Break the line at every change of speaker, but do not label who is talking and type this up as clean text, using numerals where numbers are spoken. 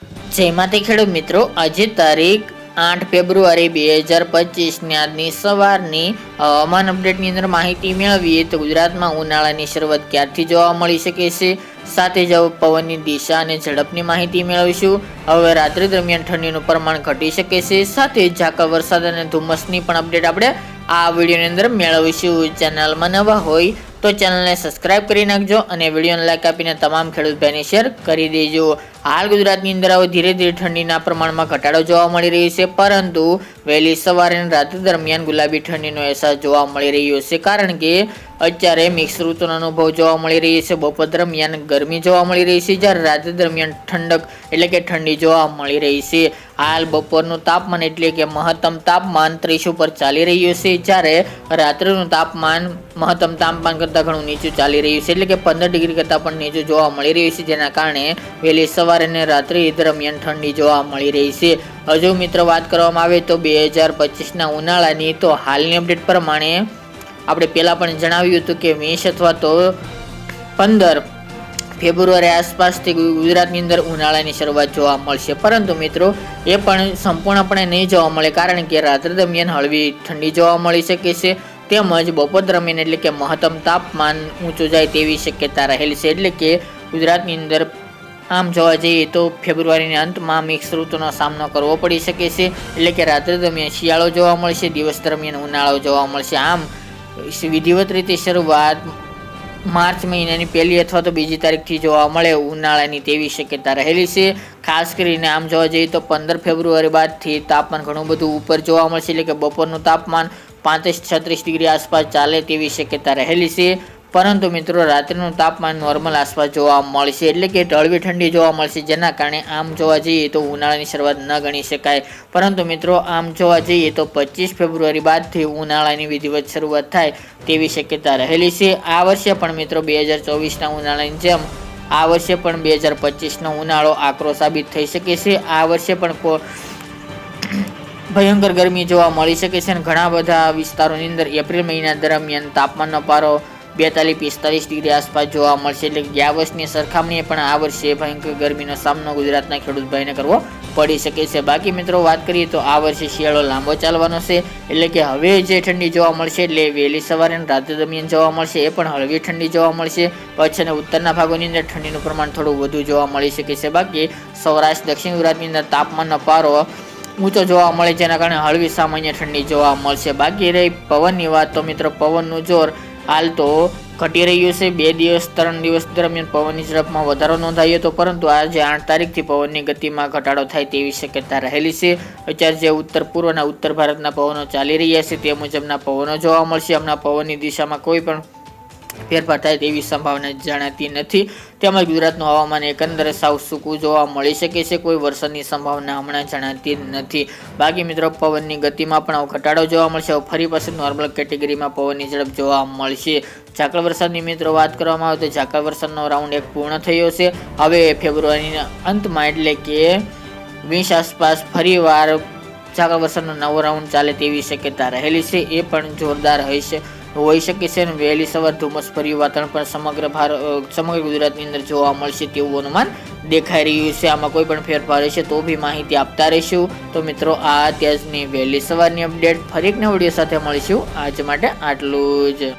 જય માતા ખેડૂત મિત્રો, આજે તારીખ 8 ફેબ્રુઆરી 2025 આજની સવારની હવામાન અપડેટની અંદર માહિતી મેળવીએ તો ગુજરાતમાં ઉનાળાની શરૂઆત ક્યારથી જોવા મળી શકે છે, સાથે જ પવનની દિશા અને ઝડપની માહિતી મેળવીશું. હવે રાત્રિ દરમિયાન ઠંડીનું પ્રમાણ ઘટી શકે છે, સાથે જ ઝાકળ વરસાદ અને ધુમ્મસની પણ અપડેટ આપણે આ વિડીયોની અંદર મેળવીશું. ચેનલમાં નવા હોય તો ચેનલને સબસ્ક્રાઇબ કરી નાખજો અને વિડીયોને લાઈક આપીને તમામ ખેડૂત ભાઈને શેર કરી દેજો. હાલ ગુજરાતની અંદર હવે ધીરે ધીરે ઠંડીના પ્રમાણમાં ઘટાડો જોવા મળી રહ્યો છે, પરંતુ વહેલી સવારે અને રાત્રિ દરમિયાન ગુલાબી ઠંડીનો અહેસાસ જોવા મળી રહ્યો છે, કારણ કે અત્યારે મિક્સ ઋતુનો અનુભવ જોવા મળી રહ્યો છે. બપોર દરમિયાન ગરમી જોવા મળી રહી છે, જ્યારે રાત્રિ દરમિયાન ઠંડક એટલે કે ઠંડી જોવા મળી રહી છે. હાલ બપોરનું તાપમાન એટલે કે મહત્તમ તાપમાન 30 ઉપર ચાલી રહ્યું છે, જ્યારે રાત્રિનું તાપમાન મહત્તમ તાપમાન કરતાં ઘણું નીચું ચાલી રહ્યું છે, એટલે કે 15 ડિગ્રી કરતાં પણ નીચું જોવા મળી રહ્યું છે, જેના કારણે વહેલી સવારે અને રાત્રિ દરમિયાન ઠંડી જોવા મળી રહી છે. હજુ મિત્રો વાત કરવામાં આવે તો 2025ના ઉનાળાની, તો હાલની અપડેટ પ્રમાણે આપણે પહેલાં પણ જણાવ્યું હતું કે 20 અથવા તો 15 ફેબ્રુઆરી આસપાસથી ગુજરાતની અંદર ઉનાળાની શરૂઆત જોવા મળશે, પરંતુ મિત્રો એ પણ સંપૂર્ણપણે નહીં જોવા મળે, કારણ કે રાત્રિ દરમિયાન હળવી ઠંડી જોવા મળી શકે છે, તેમજ બપોર દરમિયાન એટલે કે મહત્તમ તાપમાન ઊંચું જાય તેવી શક્યતા રહેલી છે. એટલે કે ગુજરાતની અંદર આમ જોવા જઈએ તો ફેબ્રુઆરીના અંતમાં મિક્સ ઋતુનો સામનો કરવો પડી શકે છે, એટલે કે રાત્રિ દરમિયાન શિયાળો જોવા મળશે, દિવસ દરમિયાન ઉનાળો જોવા મળશે. આમ વિધિવત રીતે શરૂઆત માર્ચ મહિનાની પહેલી અથવા તો બીજી તારીખથી જોવા મળે ઉનાળાની તેવી શક્યતા રહેલી છે. ખાસ કરીને આમ જોવા જઈએ તો 15 ફેબ્રુઆરી બાદથી તાપમાન ઘણું બધું ઉપર જોવા મળશે, એટલે કે બપોરનું તાપમાન 35-36 ડિગ્રી આસપાસ ચાલે તેવી શક્યતા રહેલી છે, પરંતુ મિત્રો રાત્રિનું તાપમાન નોર્મલ આસપાસ જોવા મળશે, એટલે કે હળવી ઠંડી જોવા મળશે, જેના કારણે આમ જોવા જઈએ તો ઉનાળાની શરૂઆત ન ગણી શકાય. પરંતુ મિત્રો આમ જોવા જઈએ તો 25 ફેબ્રુઆરી બાદથી ઉનાળાની વિધિવત શરૂઆત થાય તેવી શક્યતા રહેલી છે. આ વર્ષે પણ મિત્રો 2024ના ઉનાળાની જેમ આ વર્ષે પણ 2025નો ઉનાળો આકરો સાબિત થઈ શકે છે. આ વર્ષે પણ ભયંકર ગરમી જોવા મળી શકે છે અને ઘણા બધા વિસ્તારોની અંદર એપ્રિલ મહિના દરમિયાન તાપમાનનો પારો 42-45 ડિગ્રી આસપાસ જોવા મળશે, એટલે ગયા વર્ષની સરખામણીએ પણ આ વર્ષે ભયંકર ગરમીનો સામનો ગુજરાતના ખેડૂત ભાઈને કરવો પડી શકે છે. બાકી મિત્રો વાત કરીએ તો આ વર્ષે શિયાળો લાંબો ચાલવાનો છે, એટલે કે હવે જે ઠંડી જોવા મળશે એટલે વહેલી સવારે અને રાત્રિ દરમિયાન જોવા મળશે, એ પણ હળવી ઠંડી જોવા મળશે. કચ્છ અને ઉત્તરના ભાગોની અંદર ઠંડીનું પ્રમાણ થોડું વધુ જોવા મળી શકે છે. બાકી સૌરાષ્ટ્ર દક્ષિણ ગુજરાતની અંદર તાપમાનનો પારો ઊંચો જોવા મળે, જેના કારણે હળવી સામાન્ય ઠંડી જોવા મળશે. બાકી રહી પવનની વાત, તો મિત્રો પવનનું જોર હાલ તો ઘટી રહ્યું છે. 2 દિવસ 3 દિવસ દરમિયાન પવનની ઝડપમાં વધારો નોંધાયો હતો, પરંતુ આજે 8 તારીખથી પવનની ગતિમાં ઘટાડો થાય તેવી શક્યતા રહેલી છે. અત્યારે જે ઉત્તર પૂર્વ અને ઉત્તર ભારતના પવનો ચાલી રહ્યા છે તે મુજબના પવનો જોવા મળશે. હમણાં પવનની દિશામાં કોઈ પણ ફેરફાર થાય તેવી સંભાવના જણાતી નથી. તેમજ ગુજરાતનું હવામાન એકંદરે સાવ સૂકું જોવા મળી શકે છે, કોઈ વરસાદની સંભાવના હમણાં જણાતી નથી. બાકી મિત્રો પવનની ગતિમાં પણ ઘટાડો જોવા મળશે. ફરી પાછું નોર્મલ કેટેગરીમાં પવનની ઝડપ જોવા મળશે. ઝાકળ વરસાદની મિત્રો વાત કરવામાં આવે તો ઝાકળ વરસાદનો રાઉન્ડ 1 પૂર્ણ થયો છે. હવે ફેબ્રુઆરીના અંતમાં એટલે કે 20 આસપાસ ફરીવાર ઝાકળ વરસાદનો નવો રાઉન્ડ ચાલે તેવી શક્યતા રહેલી છે, એ પણ જોરદાર હોઈ શકે છે. અને વહેલી સવાર ધુમ્મસ ભર્યું વાતાવરણ પણ સમગ્ર ગુજરાતની અંદર જોવા મળશે તેવું અનુમાન દેખાઈ રહ્યું છે. આમાં કોઈ પણ ફેરફાર હશે તો બી માહિતી આપતા રહીશું. તો મિત્રો આ અત્યારની વહેલી સવારની અપડેટ, ફરી એક નવા વિડીયો સાથે મળીશું. આજ માટે આટલું જ.